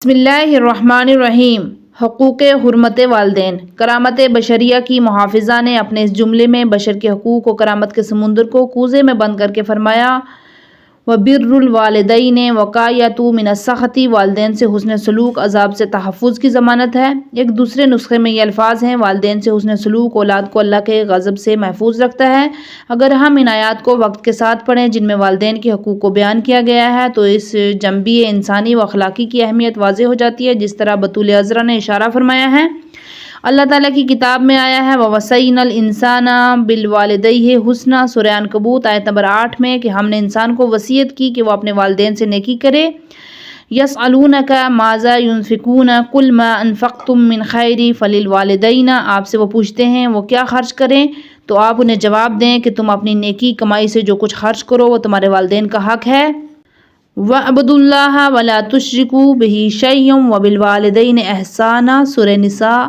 بسم اللہ الرحمن الرحیم۔ حقوق حرمت والدین۔ کرامت بشریہ کی محافظہ نے اپنے اس جملے میں بشر کے حقوق و کرامت کے سمندر کو کوزے میں بند کر کے فرمایا وَبِرُّ الْوَالِدَيْنِ وَقَايَةٌ مِنَ السَّخَطِ، والدین سے حسن سلوک عذاب سے تحفظ کی ضمانت ہے۔ ایک دوسرے نسخے میں یہ الفاظ ہیں والدین سے حسن سلوک اولاد کو اللہ کے غضب سے محفوظ رکھتا ہے۔ اگر ہم ان آیات کو وقت کے ساتھ پڑھیں جن میں والدین کے حقوق کو بیان کیا گیا ہے تو اس جنبی انسانی و اخلاقی کی اہمیت واضح ہو جاتی ہے، جس طرح بطول عذرا نے اشارہ فرمایا ہے۔ اللہ تعالیٰ کی کتاب میں آیا ہے وَوَصَّيْنَا الْإِنسَانَ بِالْوَالِدَيْهِ حُسْنًا، سورہ عنکبوت آیت نمبر 8 میں کہ ہم نے انسان کو وصیت کی کہ وہ اپنے والدین سے نیکی کرے۔ يَسْأَلُونَكَ مَاذَا يُنْفِقُونَ قُلْ مَا أَنفَقْتُم مِّنْ خَيْرٍ فَلِلْوَالِدَيْنِ، آپ سے وہ پوچھتے ہیں وہ کیا خرچ کریں، تو آپ انہیں جواب دیں کہ تم اپنی نیکی کمائی سے جو کچھ خرچ کرو وہ تمہارے والدین کا حق ہے۔ وَاعْبُدُوا اللَّهَ وَلَا تُشْرِكُوا بِهِ شَيْئًا وَبِالْوَالِدَيْنِ إِحْسَانًا، سورہ نساء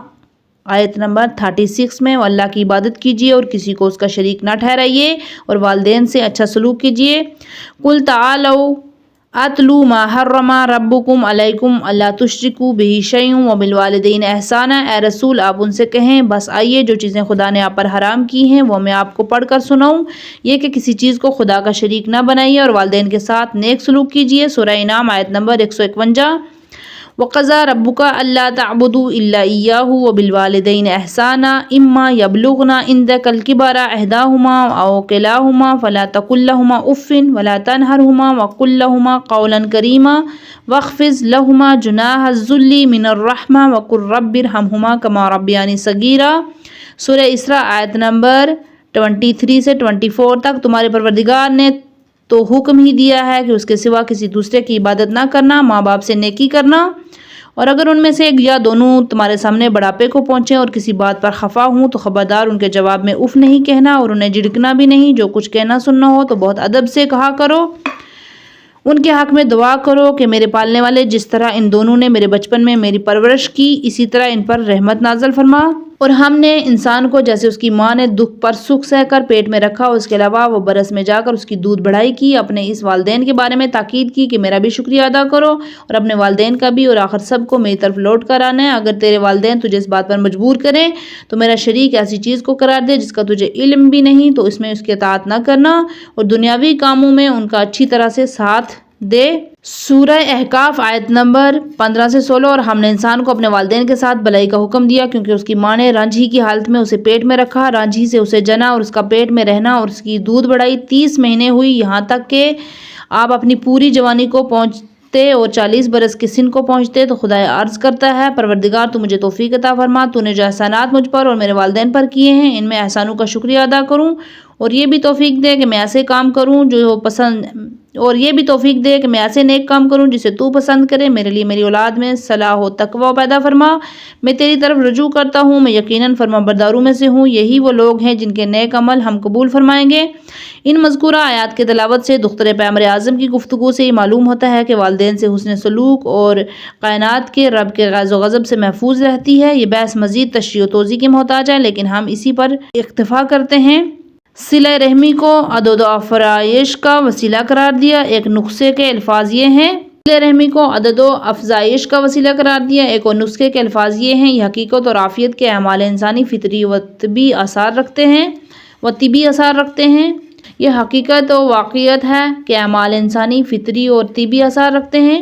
آیت نمبر 36 میں اللہ کی عبادت کیجیے اور کسی کو اس کا شریک نہ ٹھہرائیے اور والدین سے اچھا سلوک کیجیے۔ قُلْ تَعَالَوْا أَتْلُوا مَا حَرَّمَ رَبُّكُمْ عَلَيْكُمْ أَلَّا تُشْرِكُوا بِهِ شَيْئًا وَبِالْوَالِدَيْنِ إِحْسَانًا، اے رسول آپ ان سے کہیں بس آئیے جو چیزیں خدا نے آپ پر حرام کی ہیں وہ میں آپ کو پڑھ کر سناؤں، یہ کہ کسی چیز کو خدا کا شریک نہ بنائیے اور والدین کے ساتھ نیک سلوک کیجیے۔ سورہ انعام آیت نمبر 151۔ وَقَضَىٰ رَبُّكَ أَلَّا تَعْبُدُوا إِلَّا إِيَّاهُ وَبِالْوَالِدَيْنِ إِحْسَانًا إِمَّا يَبْلُغْنَ عِندَكَ الْكِبَرَ أَحَدُهُمَا أَوْ كِلَاهُمَا فَلَا تَقُل لَّهُمَا أُفٍّ وَلَا تَنْهَرْهُمَا وَقُل لَّهُمَا قَوْلًا كَرِيمًا وَاخْفِضْ لَهُمَا جُنَاحَ الذُّلِّ مِنَ الرَّحْمَةِ وَقُل رَّبِّ ارْحَمْهُمَا كَمَا رَبَّيَانِي صَغِيرًا، سورہ اسراء آیت نمبر 23 سے 24 تک۔ تمہارے پروردگار نے تو حکم ہی دیا ہے کہ اس کے سوا کسی دوسرے کی عبادت نہ کرنا، ماں باپ سے نیکی کرنا، اور اگر ان میں سے ایک یا دونوں تمہارے سامنے بڑھاپے کو پہنچیں اور کسی بات پر خفا ہوں تو خبردار ان کے جواب میں اف نہیں کہنا اور انہیں جھڑکنا بھی نہیں۔ جو کچھ کہنا سننا ہو تو بہت ادب سے کہا کرو۔ ان کے حق میں دعا کرو کہ میرے پالنے والے جس طرح ان دونوں نے میرے بچپن میں میری پرورش کی اسی طرح ان پر رحمت نازل فرما۔ اور ہم نے انسان کو جیسے اس کی ماں نے دکھ پر سکھ سہ کر پیٹ میں رکھا اس کے علاوہ وہ برس میں جا کر اس کی دودھ بڑھائی کی، اپنے اس والدین کے بارے میں تاکید کی کہ میرا بھی شکریہ ادا کرو اور اپنے والدین کا بھی، اور آخر سب کو میری طرف لوٹ کر آنا ہے۔ اگر تیرے والدین تجھے اس بات پر مجبور کریں تو میرا شریک ایسی چیز کو قرار دے جس کا تجھے علم بھی نہیں تو اس میں اس کی اطاعت نہ کرنا اور دنیاوی کاموں میں ان کا اچھی طرح سے ساتھ دے۔ سورہ احقاف آیت نمبر 15 سے 16۔ اور ہم نے انسان کو اپنے والدین کے ساتھ بھلائی کا حکم دیا کیونکہ اس کی ماں نے رانجھی کی حالت میں اسے پیٹ میں رکھا، رانجھی سے اسے جنا اور اس کا پیٹ میں رہنا اور اس کی دودھ بڑھائی 30 مہینے ہوئی، یہاں تک کہ آپ اپنی پوری جوانی کو پہنچتے اور 40 برس کے سن کو پہنچتے تو خدا عرض کرتا ہے پروردگار تو مجھے توفیق عطا فرما، تو نے جو احسانات مجھ پر اور میرے والدین پر کیے ہیں ان میں احسانوں کا شکریہ ادا کروں، اور یہ بھی توفیق دے کہ میں ایسے کام کروں جو پسند، اور یہ بھی توفیق دے کہ میں ایسے نیک کام کروں جسے تو پسند کرے، میرے لیے میری اولاد میں صلاح و تقوی پیدا فرما، میں تیری طرف رجوع کرتا ہوں، میں یقیناً فرما برداروں میں سے ہوں، یہی وہ لوگ ہیں جن کے نیک عمل ہم قبول فرمائیں گے۔ ان مذکورہ آیات کے تلاوت سے دختر پیغمبر اعظم کی گفتگو سے یہ معلوم ہوتا ہے کہ والدین سے حسن سلوک اور کائنات کے رب کے غضب و غضب سے محفوظ رہتی ہے۔ یہ بحث مزید تشریح و توضیح کے محتاج ہے لیکن ہم اسی پر اکتفا کرتے ہیں۔ صلہ رحمی کو عدد و افزائش کا وسیلہ قرار دیا۔ ایک نسخے کے الفاظ یہ ہیں، صلہ رحمی کو عدد و افزائش کا وسیلہ قرار دیا۔ ایک اور نسخے کے الفاظ یہ ہیں، یہ حقیقت اور عافیت کے اعمال انسانی فطری و طبی اثار رکھتے ہیں۔ یہ حقیقت و واقعیت ہے کہ اعمال انسانی فطری اور طبی اثار رکھتے ہیں،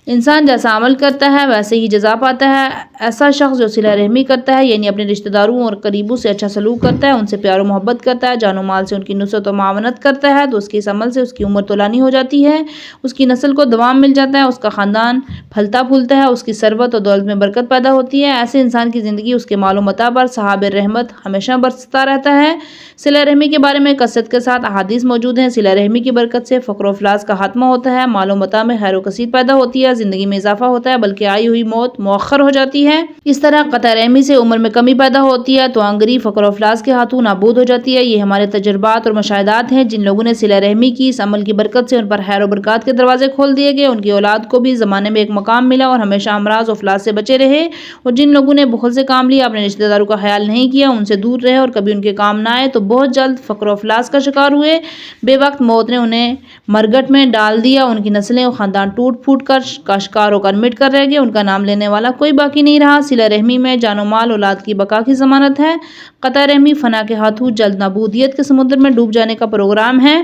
انسان جیسا عمل کرتا ہے ویسے ہی جزا پاتا ہے۔ ایسا شخص جو صلہ رحمی کرتا ہے یعنی اپنے رشتہ داروں اور قریبوں سے اچھا سلوک کرتا ہے، ان سے پیار و محبت کرتا ہے، جان و مال سے ان کی نصرت و معاونت کرتا ہے تو اس کے اس عمل سے اس کی عمر طولانی ہو جاتی ہے، اس کی نسل کو دوام مل جاتا ہے، اس کا خاندان پھلتا پھولتا ہے، اس کی ثروت و دولت میں برکت پیدا ہوتی ہے۔ ایسے انسان کی زندگی اس کے مال و متاع پر سحاب رحمت ہمیشہ برستا رہتا ہے۔ صلہ رحمی کے بارے میں کثرت کے ساتھ احادیث موجود ہیں۔ صلہ رحمی کی برکت سے فقر و افلاس کا خاتمہ ہوتا ہے، مال و متاع میں خیر و کثیر پیدا ہوتی ہے، زندگی میں اضافہ ہوتا ہے بلکہ آئی ہوئی موت مؤخر ہو جاتی ہے۔ اس طرح قطع رحمی سے عمر میں کمی پیدا ہوتی ہے تو آنگری فقر و افلاس کے ہاتھوں نابود ہو جاتی ہے۔ یہ ہمارے تجربات اور مشاہدات ہیں۔ جن لوگوں نے صلہ رحمی کی اس عمل کی برکت سے ان پر خیر و برکات کے دروازے کھول دیے گئے، ان کی اولاد کو بھی زمانے میں ایک مقام ملا اور ہمیشہ امراض و افلاس سے بچے رہے، اور جن لوگوں نے بخل سے کام لیا، اپنے رشتہ داروں کا خیال نہیں کیا، ان سے دور رہے اور کبھی ان کے کام نہ آئے تو بہت جلد فقر و افلاس کا شکار ہوئے، بے وقت موت نے انہیں مرگٹ میں ڈال دیا، ان کی نسلیں و خاندان ٹوٹ پھوٹ کر کا شکار ہو کر مٹ کر رہ گئے، ان کا نام لینے والا کوئی باقی نہیں رہا۔ صلہ رحمی میں جان و مال اولاد کی بقا کی ضمانت ہے۔ قطع رحمی فنا کے ہاتھوں جلد نابودیت کے سمندر میں ڈوب جانے کا پروگرام ہے۔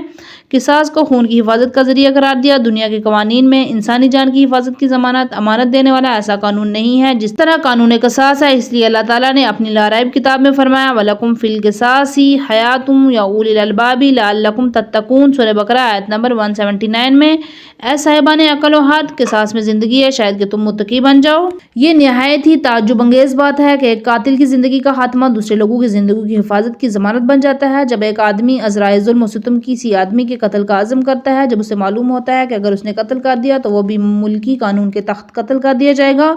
قصاص کو خون کی حفاظت کا ذریعہ قرار دیا۔ دنیا کے قوانین میں انسانی جان کی حفاظت کی امانت دینے والا ایسا قانون نہیں ہے جس طرح قانون قصاص ہے، اس لیے اللہ تعالیٰ نے اپنی لا ریب کتاب میں فرمایا وَلَكُمْ فِي الْقِصَاصِ حَيَاةٌ يَا أُولِي الْأَلْبَابِ لَعَلَّكُمْ تَتَّقُونَ سورہ بقرہ آیت نمبر 179 میں، اے صاحبان عقل و ہاتھ، قصاص میں زندگی ہے شاید کہ تم متقی بن جاؤ۔ یہ نہایت ہی تعجب انگیز بات ہے کہ ایک قاتل کی زندگی کا خاتمہ دوسرے لوگوں کی زندگی کی حفاظت کی ضمانت بن جاتا ہے۔ جب ایک آدمی عذرائے ظلم و ستم کسی آدمی کے قتل کا عزم کرتا ہے، جب اسے معلوم ہوتا ہے کہ اگر اس نے قتل کر دیا تو وہ بھی ملکی قانون کے تحت قتل کر دیا جائے گا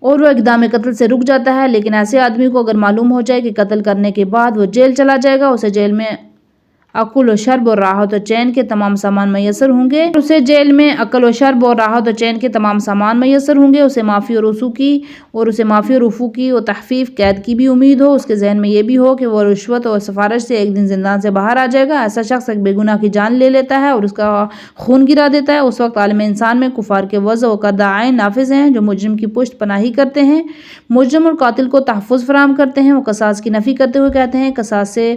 اور وہ اقدام قتل سے رک جاتا ہے، لیکن ایسے آدمی کو اگر معلوم ہو جائے کہ قتل کرنے کے بعد وہ جیل چلا جائے گا، اسے جیل میں عقل و شرب اور راحت و چین کے تمام سامان میسر ہوں گے، اسے معافی اور رفو کی اور تخفیف قید کی بھی امید ہو، اس کے ذہن میں یہ بھی ہو کہ وہ رشوت اور سفارش سے ایک دن زندان سے باہر آ جائے گا۔ ایسا شخص ایک بے گناہ کی جان لے لیتا ہے اور اس کا خون گرا دیتا ہے۔ اس وقت عالم انسان میں کفار کے وضع و کردہ آئین نافذ ہیں جو مجرم کی پشت پناہی کرتے ہیں، مجرم اور قاتل کو تحفظ فراہم کرتے ہیں۔ وہ قصاص کی نفی کرتے ہوئے کہتے ہیں قصاص سے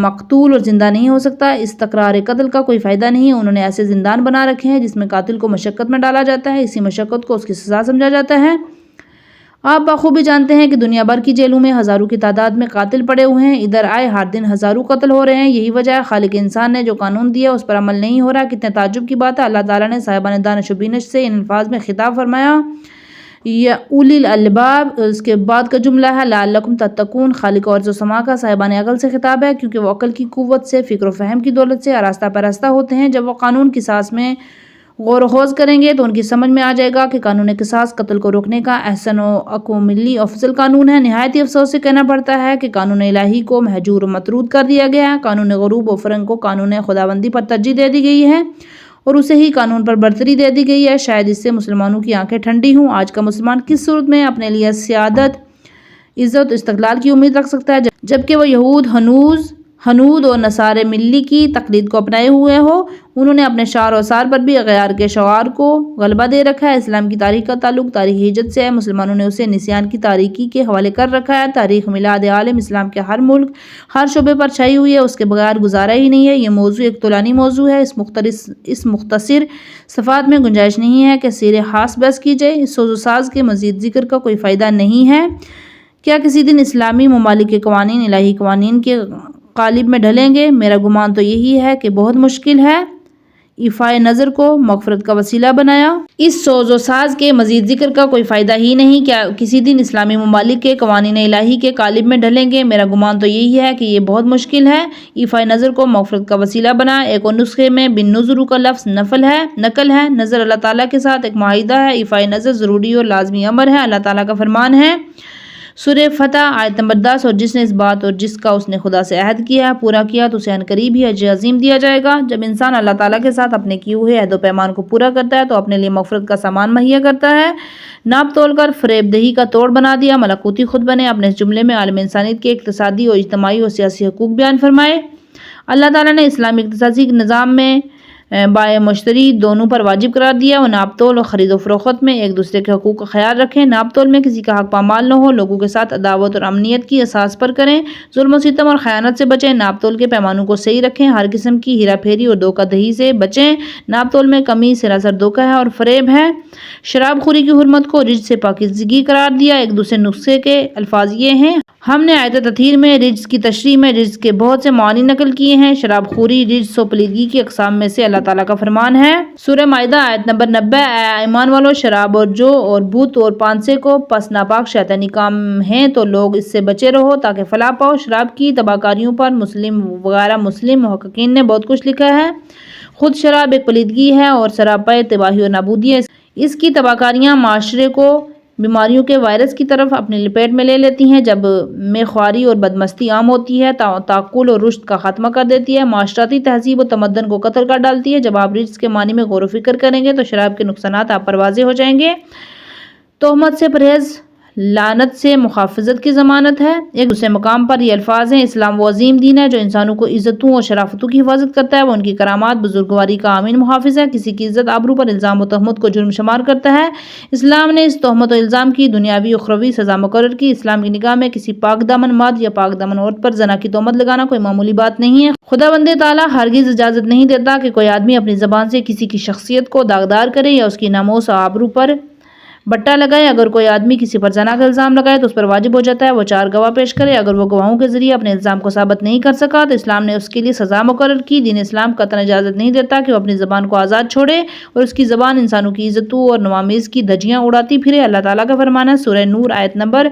مقتول اور زندہ نہیں ہو سکتا، اس تکرار قتل کا کوئی فائدہ نہیں۔ انہوں نے ایسے زندان بنا رکھے ہیں جس میں قاتل کو مشقت میں ڈالا جاتا ہے، اسی مشقت کو اس کی سزا سمجھا جاتا ہے۔ آپ بخوبی جانتے ہیں کہ دنیا بھر کی جیلوں میں ہزاروں کی تعداد میں قاتل پڑے ہوئے ہیں، ادھر آئے ہر دن ہزاروں قتل ہو رہے ہیں۔ یہی وجہ ہے خالق انسان نے جو قانون دیا اس پر عمل نہیں ہو رہا۔ کتنے تعجب کی بات ہے، اللہ تعالیٰ نے صاحبان دانش و بینش سے ان الفاظ میں خطاب فرمایا یا اولی الالباب، اس کے بعد کا جملہ ہے لعلکم تتقون، خالق ارض و سما کا صاحبان عقل سے خطاب ہے، کیونکہ وہ عقل کی قوت سے، فکر و فہم کی دولت سے آراستہ پراستہ ہوتے ہیں۔ جب وہ قانون قصاص میں غور و خوض کریں گے تو ان کی سمجھ میں آ جائے گا کہ قانون قصاص قتل کو روکنے کا احسن و اقوى ملی افضل قانون ہے۔ نہایت ہی افسوس سے کہنا پڑتا ہے کہ قانون الہی کو مہجور و مطرود کر دیا گیا ہے۔ قانون غروب و فرنگ کو قانون خداوندی پر ترجیح دے دی گئی ہے اور اسے ہی قانون پر برتری دے دی گئی ہے۔ شاید اس سے مسلمانوں کی آنکھیں ٹھنڈی ہوں۔ آج کا مسلمان کس صورت میں اپنے لیے سیادت، عزت و استقلال کی امید رکھ سکتا ہے جبکہ وہ یہود، ہنود اور نصارے ملی کی تقلید کو اپنائے ہوئے ہو؟ انہوں نے اپنے شعر و سار پر بھی غیار کے شعار کو غلبہ دے رکھا ہے۔ اسلام کی تاریخ کا تعلق تاریخ ہجرت سے ہے، مسلمانوں نے اسے نسیان کی تاریکی کے حوالے کر رکھا ہے۔ تاریخ میلاد عالم اسلام کے ہر ملک، ہر شعبے پر چھائی ہوئی ہے، اس کے بغیر گزارا ہی نہیں ہے۔ یہ موضوع ایک طولانی موضوع ہے، اس مختصر صفحات میں گنجائش نہیں ہے کہ سیر خاص بحث کی جائے۔ اس سوز و ساز کے مزید ذکر کا کوئی فائدہ نہیں ہے۔ کیا کسی دن اسلامی ممالک کے قوانین الہی قوانین کے قالب میں ڈھلیں گے؟ میرا گمان تو یہی ہے کہ بہت مشکل ہے۔ ایفائے نظر کو مغفرت کا وسیلہ بنایا۔ اس سوز و ساز کے مزید ذکر کا کوئی فائدہ ہی نہیں۔ کیا کسی دن اسلامی ممالک کے قوانین الہی کے قالب میں ڈھلیں گے؟ میرا گمان تو یہی ہے کہ یہ بہت مشکل ہے۔ ایفائے نظر کو مغفرت کا وسیلہ بنا۔ ایک اور نسخے میں بن نظر کا لفظ نقل ہے۔ نظر اللہ تعالیٰ کے ساتھ ایک معاہدہ ہے۔ ایفائے نظر ضروری اور لازمی امر ہے، اللہ تعالیٰ کا فرمان ہے۔ سورہ فتح آیت نمبر 10، اور جس نے اس بات اور جس کا اس نے خدا سے عہد کیا ہے پورا کیا تو اسے عنقریب ہی اجر عظیم دیا جائے گا۔ جب انسان اللہ تعالیٰ کے ساتھ اپنے کیے ہوئے عہد و پیمان کو پورا کرتا ہے تو اپنے لیے مغفرت کا سامان مہیا کرتا ہے۔ ناپ تول کر فریب دہی کا توڑ بنا دیا، ملکوتی خود بنے۔ اپنے اس جملے میں عالم انسانیت کے اقتصادی اور اجتماعی اور سیاسی حقوق بیان فرمائے۔ اللہ تعالیٰ نے اسلامی اقتصادی نظام میں بائع مشتری دونوں پر واجب قرار دیا اور ناپ تول اور خرید و فروخت میں ایک دوسرے کے حقوق کا خیال رکھیں۔ ناپ تول میں کسی کا حق پامال نہ ہو، لوگوں کے ساتھ عداوت اور امنیت کی اساس پر کریں، ظلم و ستم اور خیانت سے بچیں، ناپ تول کے پیمانوں کو صحیح رکھیں، ہر قسم کی ہیرا پھیری اور دھوکہ دہی سے بچیں۔ ناپ تول میں کمی سراسر دھوکہ ہے اور فریب ہے۔ شراب خوری کی حرمت کو رجس سے پاکیزگی قرار دیا۔ ایک دوسرے نسخے کے الفاظ یہ ہیں۔ ہم نے آیت تطہیر میں رجس کی تشریح میں رجس کے بہت سے معانی نقل کیے ہیں۔ شراب خوری رجس و پلیدگی کی اقسام میں سے اللہ تعالیٰ کا فرمان ہے۔ سورہ مائدہ آیت نمبر 90، اے ایمان والو، شراب اور جو اور بت اور پانسے کو پس ناپاک شیطانی کام ہیں تو لوگ اس سے بچے رہو تاکہ فلاح پاؤ۔ شراب کی تباکاریوں پر مسلم وغیرہ مسلم محققین نے بہت کچھ لکھا ہے۔ خود شراب ایک پلیدگی ہے اور سراپا تباہی اور نابودی ہے۔ اس کی تباکاریاں معاشرے کو بیماریوں کے وائرس کی طرف اپنے لپیٹ میں لے لیتی ہیں۔ جب میخواری اور بدمستی عام ہوتی ہے، تعقل اور رشد کا خاتمہ کر دیتی ہے، معاشرتی تہذیب و تمدن کو قتل کر ڈالتی ہے۔ جب آپ رجس کے معنی میں غور و فکر کریں گے تو شراب کے نقصانات آپ پر واضح ہو جائیں گے۔ تہمت سے پرہیز، لعنت سے محافظت کی ضمانت ہے۔ ایک دوسرے مقام پر یہ الفاظ ہیں: اسلام وہ عظیم دین ہے جو انسانوں کو عزتوں اور شرافتوں کی حفاظت کرتا ہے، وہ ان کی کرامات بزرگواری کا امین محافظ ہے، کسی کی عزت آبرو پر الزام و تہمت کو جرم شمار کرتا ہے۔ اسلام نے اس تہمت و الزام کی دنیاوی اخروی سزا مقرر کی۔ اسلام کی نگاہ میں کسی پاک دامن مرد یا پاک دامن عورت پر زنا کی تہمت لگانا کوئی معمولی بات نہیں ہے۔ خداوند تعالیٰ ہرگز اجازت نہیں دیتا کہ کوئی آدمی اپنی زبان سے کسی کی شخصیت کو داغدار کرے یا اس کی ناموس و آبرو پر بٹا لگائے۔ اگر کوئی آدمی کسی پر زنا کا الزام لگائے تو اس پر واجب ہو جاتا ہے وہ 4 گواہ پیش کرے۔ اگر وہ گواہوں کے ذریعے اپنے الزام کو ثابت نہیں کر سکا تو اسلام نے اس کے لیے سزا مقرر کی۔ دین اسلام قطعاً اجازت نہیں دیتا کہ وہ اپنی زبان کو آزاد چھوڑے اور اس کی زبان انسانوں کی عزتوں اور نوامیز کی دھجیاں اڑاتی پھرے۔ اللہ تعالیٰ کا فرمان ہے، سورہ نور آیت نمبر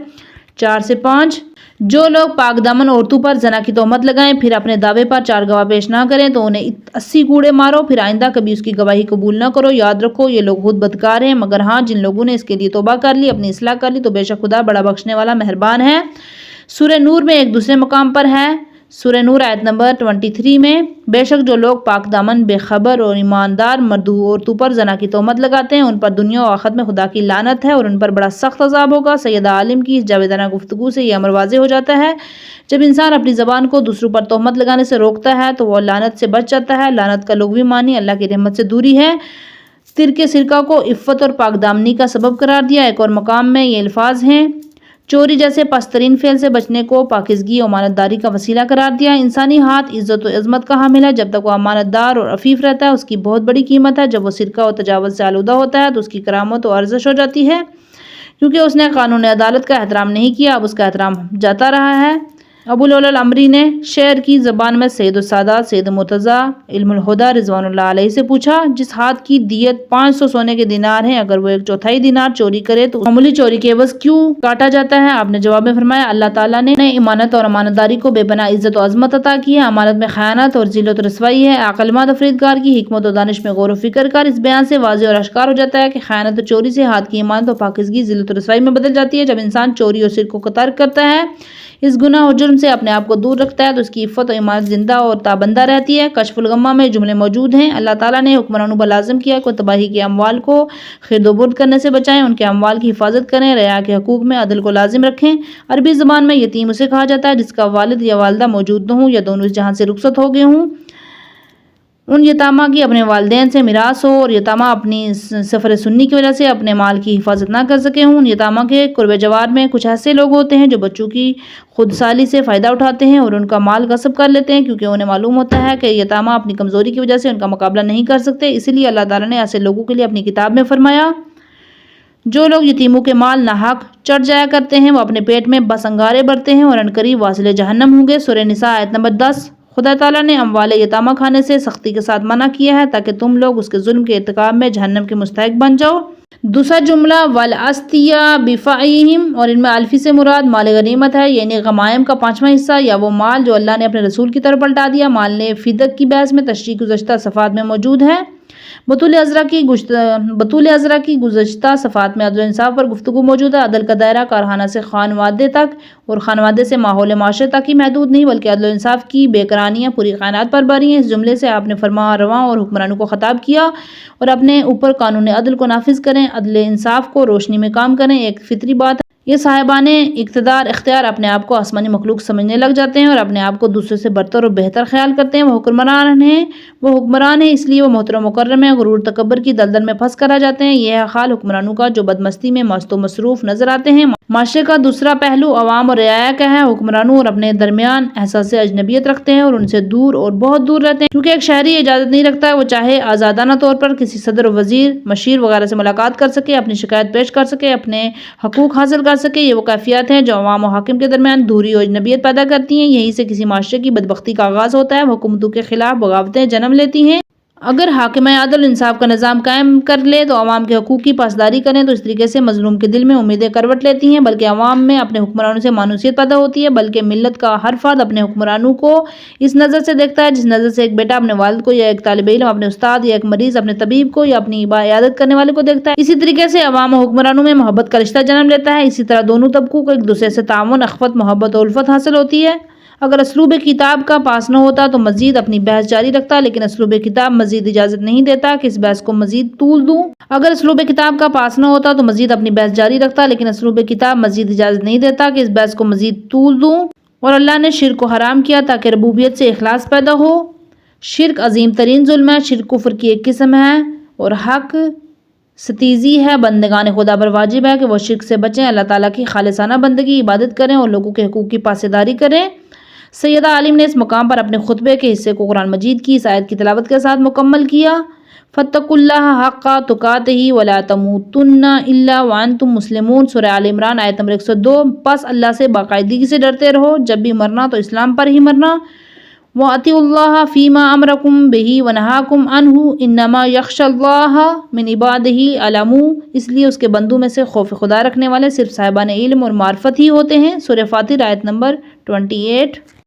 4 سے 5: جو لوگ پاک دامن عورتوں پر زنا کی تہمت لگائیں پھر اپنے دعوے پر 4 گواہ پیش نہ کریں تو انہیں 80 کوڑے مارو، پھر آئندہ کبھی اس کی گواہی قبول نہ کرو۔ یاد رکھو یہ لوگ خود بدکار ہیں، مگر ہاں جن لوگوں نے اس کے لیے توبہ کر لی، اپنی اصلاح کر لی تو بے شک خدا بڑا بخشنے والا مہربان ہے۔ سورہ نور میں ایک دوسرے مقام پر ہے، سورہ نور آیت نمبر 23 میں: بے شک جو لوگ پاک دامن بے خبر اور ایماندار مردوں عورتوں پر زنا کی تہمت لگاتے ہیں ان پر دنیا و آخرت میں خدا کی لعنت ہے اور ان پر بڑا سخت عذاب ہوگا۔ سیدہ عالم کی اس جاویدانہ گفتگو سے یہ امر واضح ہو جاتا ہے جب انسان اپنی زبان کو دوسروں پر تہمت لگانے سے روکتا ہے تو وہ لعنت سے بچ جاتا ہے۔ لعنت کا لغوی معنی اللہ کی رحمت سے دوری ہے۔ ترک سرقہ کو عفت اور پاک دامنی کا سبب قرار دیا۔ ایک اور مقام میں یہ الفاظ ہیں: چوری جیسے پسترین فعل سے بچنے کو پاکیزگی و امانت داری کا وسیلہ قرار دیا۔ انسانی ہاتھ عزت و عظمت کا حامل ہے، جب تک وہ امانت دار اور عفیف رہتا ہے اس کی بہت بڑی قیمت ہے۔ جب وہ سرقہ و تجاوز سے آلودہ ہوتا ہے تو اس کی کرامت و ارزش ہو جاتی ہے، کیونکہ اس نے قانون عدالت کا احترام نہیں کیا، اب اس کا احترام جاتا رہا ہے۔ ابو العلا العمری نے شعر کی زبان میں سید السادات سید مرتضیٰ علم الہدیٰ رضوان اللہ علیہ سے پوچھا: جس ہاتھ کی دیت 500 سونے کے دینار ہیں، اگر وہ 1/4 دینار چوری کرے تو معمولی چوری کے عوض کیوں کاٹا جاتا ہے؟ آپ نے جواب میں فرمایا: اللہ تعالیٰ نے امانت اور امانت داری کو بے پناہ عزت و عظمت عطا کی ہے۔ امانت میں خیانت اور ذلت و رسوائی ہے۔ عقلمند افریدگار کی حکمت و دانش میں غور و فکر کر اس بیان سے واضح اور آشکار ہو جاتا ہے کہ خیانت اور چوری سے ہاتھ کی امانت و پاکیزگی ذلت و رسوائی میں بدل جاتی ہے۔ جب انسان چوری اور سرقے کو ترک کرتا ہے، اس گناہ اور جرم سے اپنے آپ کو دور رکھتا ہے تو اس کی عفت و امانت زندہ اور تابندہ رہتی ہے۔ کشف الغمہ میں جملے موجود ہیں: اللہ تعالیٰ نے حکمرانوں پر لازم کیا کہ تباہی کے اموال کو خرد و برد کرنے سے بچائیں، ان کے اموال کی حفاظت کریں، رعایا کے حقوق میں عدل کو لازم رکھیں۔ عربی زبان میں یتیم اسے کہا جاتا ہے جس کا والد یا والدہ موجود نہ ہوں یا دونوں اس جہاں سے رخصت ہو گئے ہوں۔ ان یتامہ کی اپنے والدین سے میراث ہو اور یتامہ اپنی سفر سنی کی وجہ سے اپنے مال کی حفاظت نہ کر سکے ہوں۔ یتامہ کے قرب جوار میں کچھ ایسے لوگ ہوتے ہیں جو بچوں کی خود سالی سے فائدہ اٹھاتے ہیں اور ان کا مال غصب کر لیتے ہیں، کیونکہ انہیں معلوم ہوتا ہے کہ یتامہ اپنی کمزوری کی وجہ سے ان کا مقابلہ نہیں کر سکتے۔ اسی لیے اللہ تعالیٰ نے ایسے لوگوں کے لیے اپنی کتاب میں فرمایا: جو لوگ یتیموں کے مال ناحق چڑھ جایا کرتے ہیں وہ اپنے پیٹ میں بس انگارے بھرتے ہیں اور عنقریب واصل جہنم ہوں گے۔ سورہ نساء آیت نمبر 10: خدا تعالیٰ نے اموال یتامہ کھانے سے سختی کے ساتھ منع کیا ہے تاکہ تم لوگ اس کے ظلم کے ارتکاب میں جہنم کے مستحق بن جاؤ۔ دوسرا جملہ والاسطیٰ بفعیہم، اور ان میں الفی سے مراد مال غنیمت ہے، یعنی غمائم کا 5واں حصہ یا وہ مال جو اللہ نے اپنے رسول کی طرف پلٹا دیا۔ مال نے فدق کی بحث میں تشریح گزشتہ صفحات میں موجود ہے۔ بطول ازرا کی گزشتہ صفحات میں عدل و انصاف پر گفتگو موجود ہے۔ عدل کا دائرہ کارخانہ سے خانوادے تک اور خانوادے سے ماحول معاشرے تک ہی محدود نہیں بلکہ عدل و انصاف کی بے قرانیاں پوری کائنات پر باری ہیں۔ اس جملے سے آپ نے فرمان رواں اور حکمرانوں کو خطاب کیا اور اپنے اوپر قانون عدل کو نافذ کریں، عدل انصاف کو روشنی میں کام کریں۔ ایک فطری بات ہے، یہ صاحبان اقتدار اختیار اپنے آپ کو آسمانی مخلوق سمجھنے لگ جاتے ہیں اور اپنے آپ کو دوسرے سے برتر اور بہتر خیال کرتے ہیں۔ وہ حکمران ہیں اس لیے وہ محترم و مکرم ہیں، غرور تکبر کی دلدل میں پھنس کر رہ جاتے ہیں۔ یہ ہے حال حکمرانوں کا جو بدمستی میں مست و مصروف نظر آتے ہیں۔ معاشرے کا دوسرا پہلو عوام اور رعایا کا ہے۔ حکمرانوں اور اپنے درمیان احساس اجنبیت رکھتے ہیں اور ان سے دور اور بہت دور رہتے ہیں، کیونکہ ایک شہری اجازت نہیں رکھتا ہے وہ چاہے آزادانہ طور پر کسی صدر و وزیر مشیر وغیرہ سے ملاقات کر سکے، اپنی شکایت پیش کر سکے، اپنے حقوق حاصل کر سکے۔ یہ وہ کیفیات ہیں جو عوام و حاکم کے درمیان دوری و اجنبیت پیدا کرتی ہیں۔ یہیں سے کسی معاشرے کی بدبختی کا آغاز ہوتا ہے، حکومتوں کے خلاف بغاوتیں جنم لیتی ہیں۔ اگر حاکم عدل انصاف کا نظام قائم کر لے تو عوام کے حقوق کی پاسداری کریں تو اس طریقے سے مظلوم کے دل میں امیدیں کروٹ لیتی ہیں، بلکہ عوام میں اپنے حکمرانوں سے مانوسیت پیدا ہوتی ہے، بلکہ ملت کا ہر فرد اپنے حکمرانوں کو اس نظر سے دیکھتا ہے جس نظر سے ایک بیٹا اپنے والد کو، یا ایک طالب علم اپنے استاد، یا ایک مریض اپنے طبیب کو، یا اپنی عیادت کرنے والے کو دیکھتا ہے۔ اسی طریقے سے عوام و حکمرانوں میں محبت کا رشتہ جنم لیتا ہے۔ اسی طرح دونوں طبقوں کو ایک دوسرے سے تعاون، اخوت، محبت اور الفت حاصل ہوتی ہے۔ اگر اسلوب کتاب کا پاس نہ ہوتا تو مزید اپنی بحث جاری رکھتا، لیکن اسلوب کتاب مزید اجازت نہیں دیتا کہ اس بحث کو مزید طول دوں۔ اگر اسلوب کتاب کا پاس نہ ہوتا تو مزید اپنی بحث جاری رکھتا، لیکن اسلوب کتاب مزید اجازت نہیں دیتا کہ اس بحث کو مزید طول دوں۔ اور اللہ نے شرک کو حرام کیا تاکہ ربوبیت سے اخلاص پیدا ہو۔ شرک عظیم ترین ظلم ہے۔ شرک کفر کی ایک قسم ہے اور حق ستیزی ہے۔ بندگان خدا پر واجب ہے کہ وہ شرک سے بچیں، اللہ تعالیٰ کی خالصانہ بندگی عبادت کریں اور لوگوں کے حقوق کی پاسداری کریں۔ سیدہ عالم نے اس مقام پر اپنے خطبے کے حصے کو قرآن مجید کی اس آیت کی تلاوت کے ساتھ مکمل کیا۔ فاتقوا اللہ حق تقاتہ ولا تموتن الا وانتم مسلمون، سورہ آل عمران آیت نمبر 102۔ پس اللہ سے باقاعدگی سے ڈرتے رہو، جب بھی مرنا تو اسلام پر ہی مرنا۔ وَأَطِيعُوا اللَّهَ فِيمَا أَمَرَكُم بِهِ وَنَهَاكُمْ عَنْهُ إِنَّمَا يَخْشَى اللَّهَ مِنْ عِبَادِهِ الْعُلَمَاء، اس لیے اس کے بندوں میں سے خوف خدا رکھنے والے صرف صاحبان علم اور معرفت ہی ہوتے ہیں، سورہ فاطر آیت نمبر 28۔